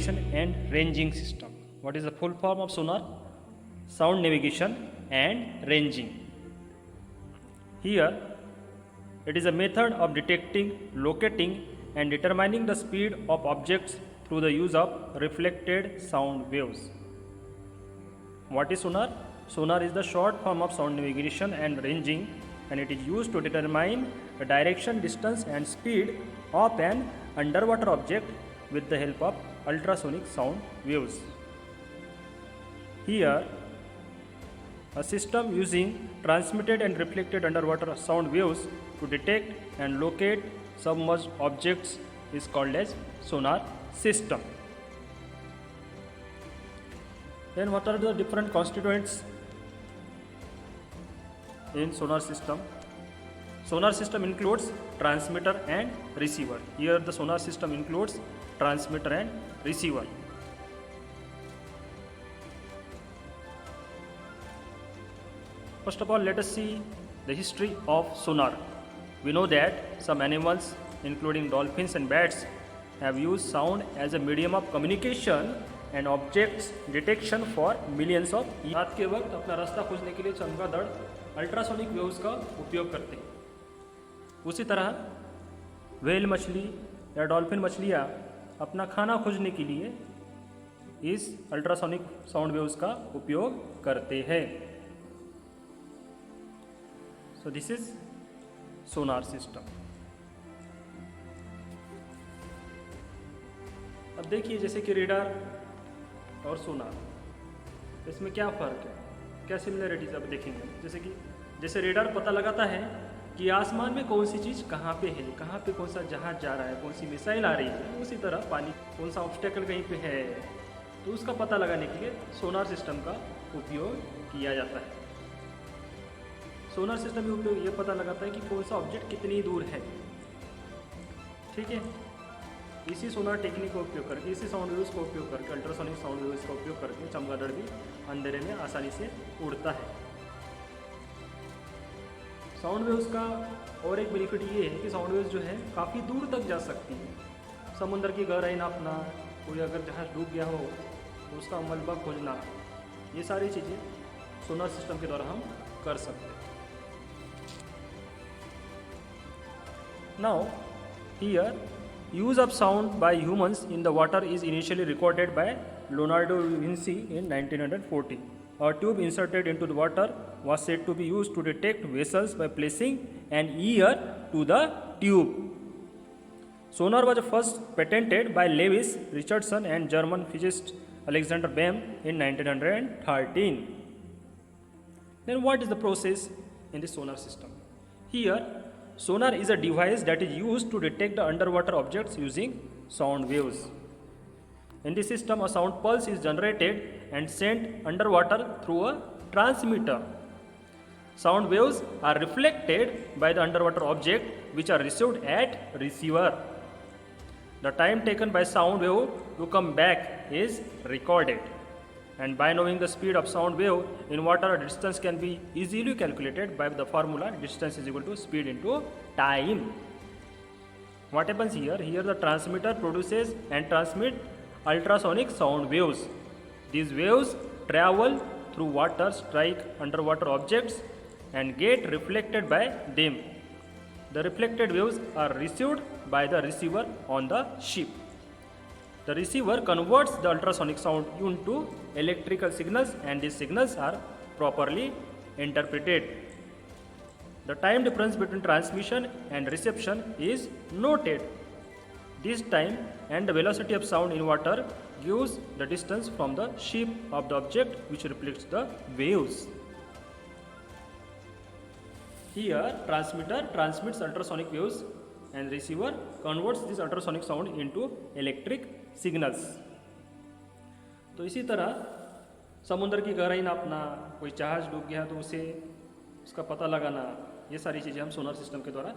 navigation and ranging system. What is the full form of sonar? Sound navigation and ranging. Here, it is a method of detecting, locating and determining the speed of objects through the use of reflected sound waves. What is sonar? Sonar is the short form of sound navigation and ranging, and it is used to determine the direction, distance and speed of an underwater object with the help of ultrasonic sound waves. Here, a system using transmitted and reflected underwater sound waves to detect and locate submerged objects is called as sonar system. Then what are the different constituents in sonar system? Sonar system includes transmitter and receiver. Here the sonar system includes transmitter and receiver. First of all, let us see the history of sonar. We know that some animals, including dolphins and bats, have used sound as a medium of communication and objects detection for millions of years. रात के वक्त अपना रास्ता खोजने के लिए चमगादड़ ultrasonic waves का उपयोग करते हैं। उसी तरह व्हेल मछली या डॉल्फिन मछलियाँ अपना खाना खोजने के लिए इस अल्ट्रासोनिक साउंड वेव्स का उपयोग करते हैं। So this is sonar system. अब देखिए जैसे कि रेडार और सोनार, इसमें क्या फ़र्क है, क्या सिमिलरिटीज अब देखेंगे। जैसे रेडार पता लगाता है कि आसमान में कौन सी चीज़ कहाँ पे है, कहाँ पे कौन सा जहाज जा रहा है, कौन सी मिसाइल आ रही है। उसी तरह पानी कौन सा ऑब्स्टेकल कहीं पे है, तो उसका पता लगाने के लिए सोनार सिस्टम का उपयोग किया जाता है। सोनार सिस्टम में उपयोग ये पता लगाता है कि कौन सा ऑब्जेक्ट कितनी दूर है। ठीक है, इसी सोनार टेक्निक का उपयोग करके, इसी साउंड वेव्स का उपयोग करके, अल्ट्रासोनिक साउंड वेव्स का उपयोग करके चमगादड़ भी अंधेरे में आसानी से उड़ता है। साउंड वेव्स का और एक बेनिफिट ये है कि साउंड वेव्स जो है काफ़ी दूर तक जा सकती है। समुद्र की गहराई नापना, कोई अगर जहाज डूब गया हो तो उसका मलबा खोजना, ये सारी चीज़ें सोनार सिस्टम के द्वारा हम कर सकते हैं। Now, here, use of sound by humans in the water is initially recorded by Leonardo da Vinci in 1940. A tube inserted into the water was said to be used to detect vessels by placing an ear to the tube. Sonar was first patented by Lewis Richardson and German physicist Alexander Bahm in 1913. Then what is the process in the sonar system? Here, sonar is a device that is used to detect the underwater objects using sound waves. In this system, a sound pulse is generated and sent underwater through a transmitter. Sound waves are reflected by the underwater object, which are received at receiver. The time taken by sound wave to come back is recorded. And by knowing the speed of sound wave in water, a distance can be easily calculated by the formula distance is equal to speed into time. What happens here? Here the transmitter produces and transmits ultrasonic sound waves. These waves travel through water, strike underwater objects and get reflected by them. The reflected waves are received by the receiver on the ship. The receiver converts the ultrasonic sound into electrical signals and these signals are properly interpreted. The time difference between transmission and reception is noted. This time and the velocity of sound in water gives the distance from the ship of the object which reflects the waves. Here, transmitter transmits ultrasonic waves and receiver converts this ultrasonic sound into electric signals. तो इसी तरह समुद्र की गहराई नापना, कोई जहाज डूब गया तो उसे उसका पता लगाना, ये सारी चीज़ें हम सोनार सिस्टम के द्वारा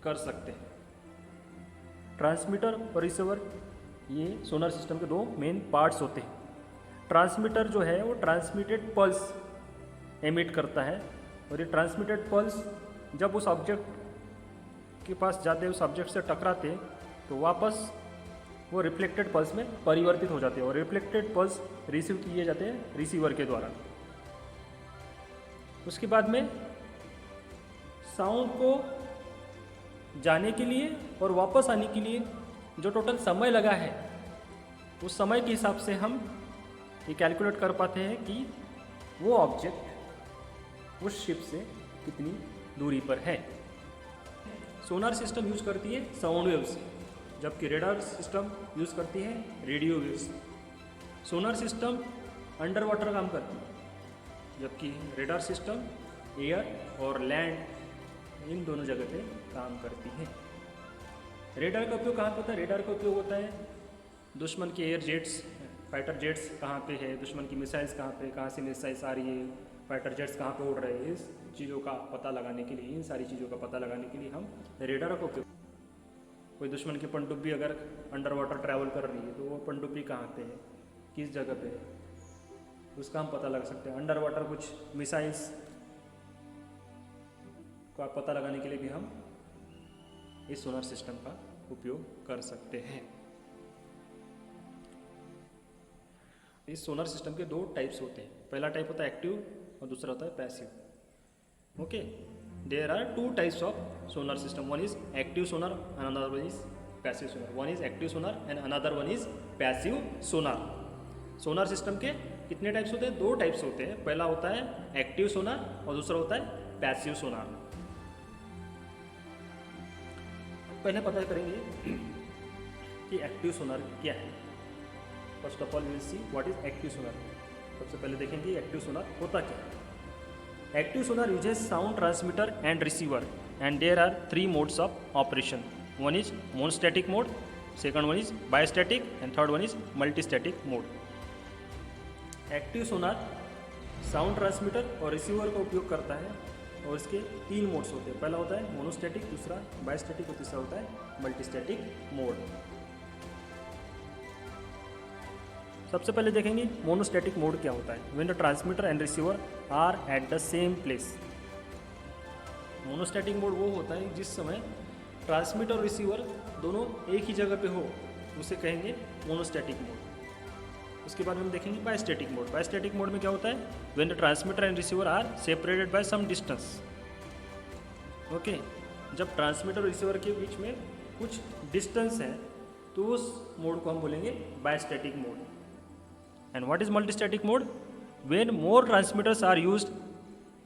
कर सकते हैं। ट्रांसमीटर और रिसीवर, ये सोनार सिस्टम के दो मेन पार्ट्स होते हैं। ट्रांसमीटर जो है वो ट्रांसमिटेड पल्स एमिट करता है और ये ट्रांसमिटेड पल्स जब उस ऑब्जेक्ट के पास जाते, उस ऑब्जेक्ट से टकराते तो वापस वो रिफ्लेक्टेड पल्स में परिवर्तित हो जाते हैं और रिफ्लेक्टेड पल्स रिसीव किए जाते हैं रिसीवर के द्वारा। उसके बाद में साउंड को जाने के लिए और वापस आने के लिए जो टोटल समय लगा है, उस समय के हिसाब से हम ये कैलकुलेट कर पाते हैं कि वो ऑब्जेक्ट उस शिप से कितनी दूरी पर है। सोनार सिस्टम यूज करती है साउंड वेव्स, जबकि रेडार सिस्टम यूज करती है radio waves. Sonar system under water काम करती है, जबकि रेडार सिस्टम एयर और लैंड इन दोनों जगह पे काम करती है। रेडार का उपयोग कहाँ पे होता है? रेडार का उपयोग होता है दुश्मन के एयर जेट्स, फाइटर जेट्स कहाँ पे है, दुश्मन की मिसाइल्स कहाँ पे, कहाँ से मिसाइल्स आ रही है, फाइटर जेट्स कहाँ पे उड़ रहे हैं, इस चीज़ों का पता लगाने के लिए, इन सारी चीज़ों का पता लगाने के लिए हम रेडार का उपयोग। कोई दुश्मन की पनडुब्बी अगर अंडर वाटर ट्रैवल कर रही है तो वो पनडुब्बी कहाँ पे है, किस जगह पे है, उसका हम पता लगा सकते हैं। अंडर वाटर कुछ मिसाइल्स का पता लगाने के लिए भी हम इस सोनार सिस्टम का उपयोग कर सकते हैं। इस सोनार सिस्टम के दो टाइप्स होते हैं, पहला टाइप होता है एक्टिव और दूसरा होता है passive. Okay, there are two types of sonar system, one is active sonar and another one is passive sonar. One is active sonar and another one is passive sonar. Sonar system के कितने types होते हैं? दो types होते हैं, पहला होता है एक्टिव सोनार और दूसरा होता है पैसिव सोनार। पहले पता करेंगे कि एक्टिव सोनार क्या है। First of all we will see what is active sonar. सबसे पहले देखेंगे एक्टिव सोनार होता क्या है। Active sonar uses sound transmitter and receiver and there are three modes of operation. One is monostatic mode, second one is bistatic and third one is multistatic mode. Active sonar sound transmitter और receiver का उपयोग करता है और इसके तीन modes होते हैं, पहला होता है मोनोस्टैटिक, दूसरा बायोस्टैटिक और तीसरा होता है मल्टीस्टैटिक मोड। सबसे पहले देखेंगे मोनोस्टैटिक मोड क्या होता है। When the transmitter and receiver are at the same place. Monostatic mode वो होता है जिस समय ट्रांसमीटर और रिसीवर दोनों एक ही जगह पे हो, उसे कहेंगे मोनोस्टैटिक मोड। उसके बाद हम देखेंगे बायोस्टैटिक मोड। बायोस्टैटिक मोड में क्या होता है? When the transmitter and receiver are separated by some distance. Okay, जब ट्रांसमीटर और रिसीवर के बीच में कुछ डिस्टेंस है तो उस मोड को हम बोलेंगे bistatic mode. And what is multistatic mode? When more transmitters are used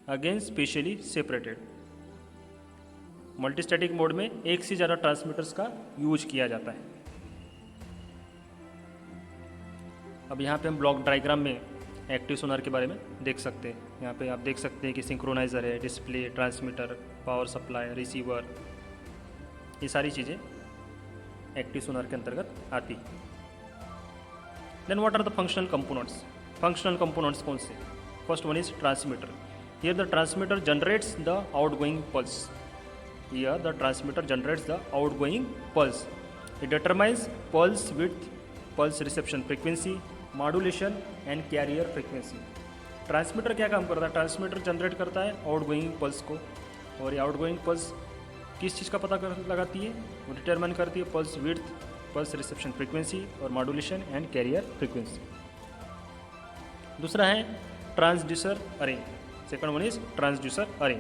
again spatially separated. Multistatic mode में एक से ज़्यादा ट्रांसमीटर्स का यूज किया जाता है। अब यहाँ पे हम ब्लॉक डायग्राम में एक्टिव सोनार के बारे में देख सकते हैं। यहाँ पे आप देख सकते हैं कि सिंक्रोनाइज़र है, display, transmitter, power supply, receiver, ये सारी चीज़ें एक्टिव सोनार के अंतर्गत आती हैं। Then what are the functional components? Functional components कौन से? First one is transmitter. Here the transmitter generates the outgoing pulse. Here the transmitter generates the outgoing pulse. It determines pulse width, pulse reception frequency, modulation and carrier frequency. Transmitter क्या काम करता है? Transmitter generate करता है outgoing pulse को, और ये outgoing pulse किस चीज़ का पता लगाती है? वो डिटरमाइन करती है pulse width, pulse reception frequency और मॉड्यूलेशन एंड कैरियर फ्रीक्वेंसी। दूसरा है transducer array. Second one is transducer array.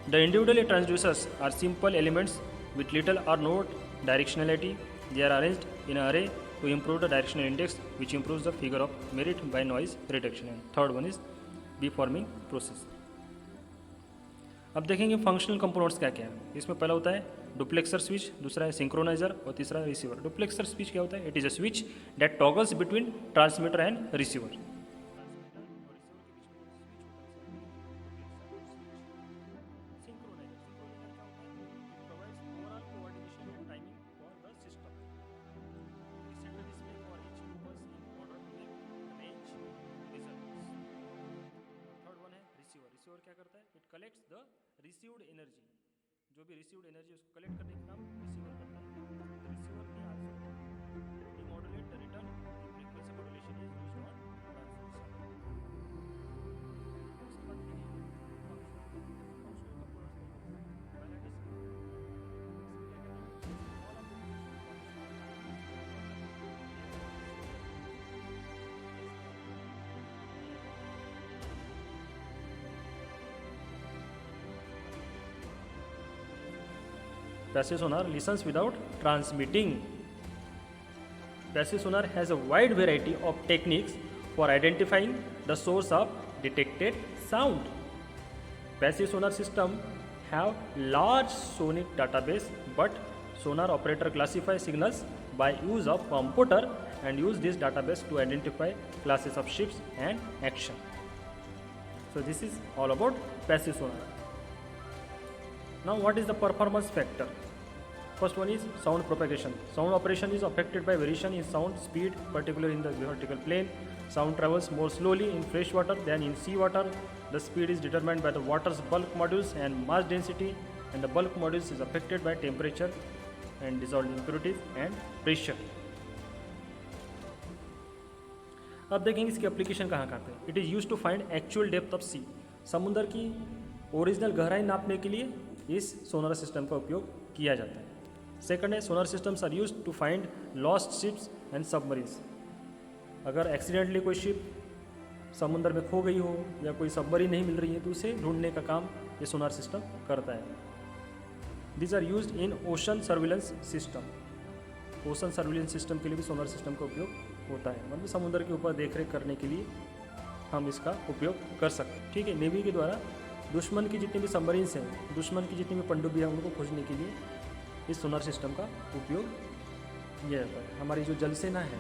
The individual transducers are simple elements with little or no directionality. They are arranged in an array to improve the directional index, which improves the figure of merit by noise reduction. And third one is beamforming process. अब देखेंगे functional components क्या क्या है। इसमें पहला होता है duplexer switch, दूसरा है सिंक्रोनाइजर और तीसरा रिसीवर। डुप्लेक्सर स्विच क्या होता है? It is a switch that toggles between transmitter and receiver. Receiver क्या करता है? It collects the received energy, जो भी रिसीव्ड एनर्जी उसको कलेक्ट करने का काम रिसीवर करता है। रिसीवर में also demodulate the return frequency modulation is used on transmission. उसके बाद Passive sonar listens without transmitting. Passive sonar has a wide variety of techniques for identifying the source of detected sound. Passive sonar system have large sonic database, but sonar operator classify signals by use of computer and use this database to identify classes of ships and action. So this is all about passive sonar. Now what is the performance factor? First one is sound propagation. Sound operation is affected by variation in sound speed, particularly in the vertical plane. Sound travels more slowly in fresh water than in sea water. The speed is determined by the water's bulk modules and mass density, and the bulk modules is affected by temperature and dissolved impurities and pressure. अब देखेंगे इसकी application कहाँ कहाँ पे. It is use to find actual depth of sea. समुद्र की original गहराई नापने के लिए इस सोनार सिस्टम का उपयोग किया जाता है. सेकंड है sonar systems are use to find lost ships and submarines. अगर एक्सीडेंटली कोई शिप समुद्र में खो गई हो या कोई सबमरीन नहीं मिल रही है तो उसे ढूंढने का काम ये सोनार सिस्टम करता है. These are use in ocean surveillance system. Ocean surveillance system के लिए भी सोनार सिस्टम का उपयोग होता है. मतलब समुद्र के ऊपर देखरेख करने के लिए हम इसका उपयोग कर सकते हैं. ठीक है. नेवी के द्वारा दुश्मन की जितनी भी सबमरीन्स हैं, दुश्मन की जितनी भी पनडुब्बी हैं, उनको खोजने के लिए इस सोनार सिस्टम का उपयोग किया जाता है. हमारी जो जल सेना है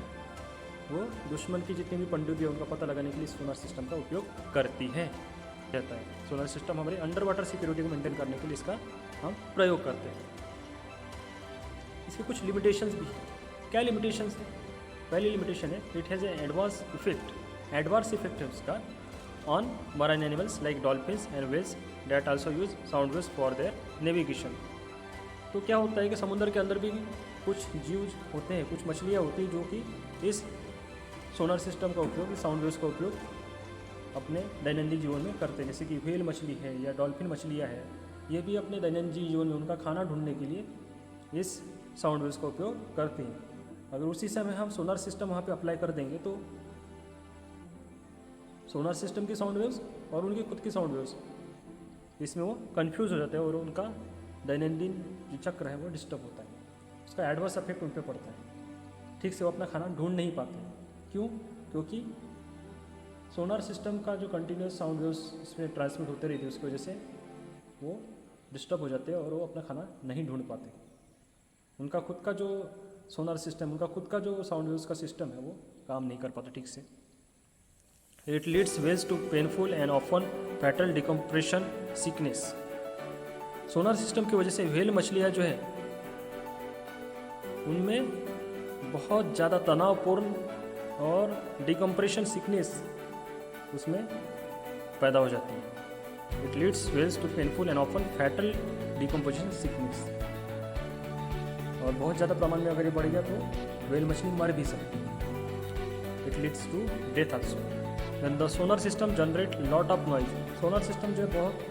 वो दुश्मन की जितनी भी पनडुब्बी है उनका पता लगाने के लिए सोनार सिस्टम का उपयोग करती है जाता है. सोनार सिस्टम हमारी अंडर वाटर सिक्योरिटी को मेंटेन करने के लिए इसका हम प्रयोग करते हैं. इसके कुछ लिमिटेशंस भी हैं. क्या लिमिटेशंस है? पहली लिमिटेशन है it has a adverse effect. Adverse effect है उसका on marine animals like dolphins and whales that also use sound waves for their navigation. तो क्या होता है कि समुद्र के अंदर भी कुछ जीव होते हैं, कुछ मछलियाँ होती हैं जो कि इस सोनार सिस्टम का उपयोग, इस साउंड वेव्स का उपयोग अपने दैनंदिन जीवन में करते हैं. जैसे कि व्हेल मछली है या डॉल्फिन मछलियाँ है, ये भी अपने दैनंदिन जीवन में उनका खाना ढूंढने के लिए इस साउंड वेव्स का उपयोग करते हैं. अगर उसी समय हम सोनार सिस्टम वहाँ पे अप्लाई कर देंगे तो सोनार सिस्टम की साउंड वेव्स और उनकी खुद की साउंड वेव्स इसमें वो कंफ्यूज हो जाते हैं और उनका दैनंदिन जो चक्र है वो डिस्टर्ब होता है. उसका एडवर्स इफेक्ट उन पर पड़ता है. ठीक से वो अपना खाना ढूंढ नहीं पाते. क्यों? क्योंकि सोनार सिस्टम का जो कंटिन्यूस साउंड वेव्स इसमें ट्रांसमिट होते रहती है उसकी वजह से वो डिस्टर्ब हो जाते हैं और वो अपना खाना नहीं ढूंढ पाते. उनका खुद का जो सोनार सिस्टम, उनका खुद का जो साउंड वेव्स का सिस्टम है वो काम नहीं कर पाता ठीक से. It leads whales to painful and often fatal decompression sickness. Sonar system की वजह से व्हेल मछलियाँ जो है उनमें बहुत ज़्यादा तनावपूर्ण और डिकम्प्रेशन सिकनेस उसमें पैदा हो जाती है. It leads whales to painful and often fatal decomposition sickness. और बहुत ज़्यादा प्रमाण में अगर ये बढ़ गया तो व्हेल मछली मर भी सकती है. It leads to death also. Then the sonar system generate lot of noise. Sonar system जो है बहुत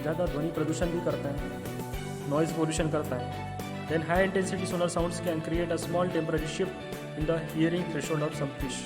ज़्यादा ध्वनि प्रदूषण भी करता है, नॉइज़ पोल्यूशन करता है. Then high intensity sonar sounds can create a small temporary shift in the hearing threshold of some fish.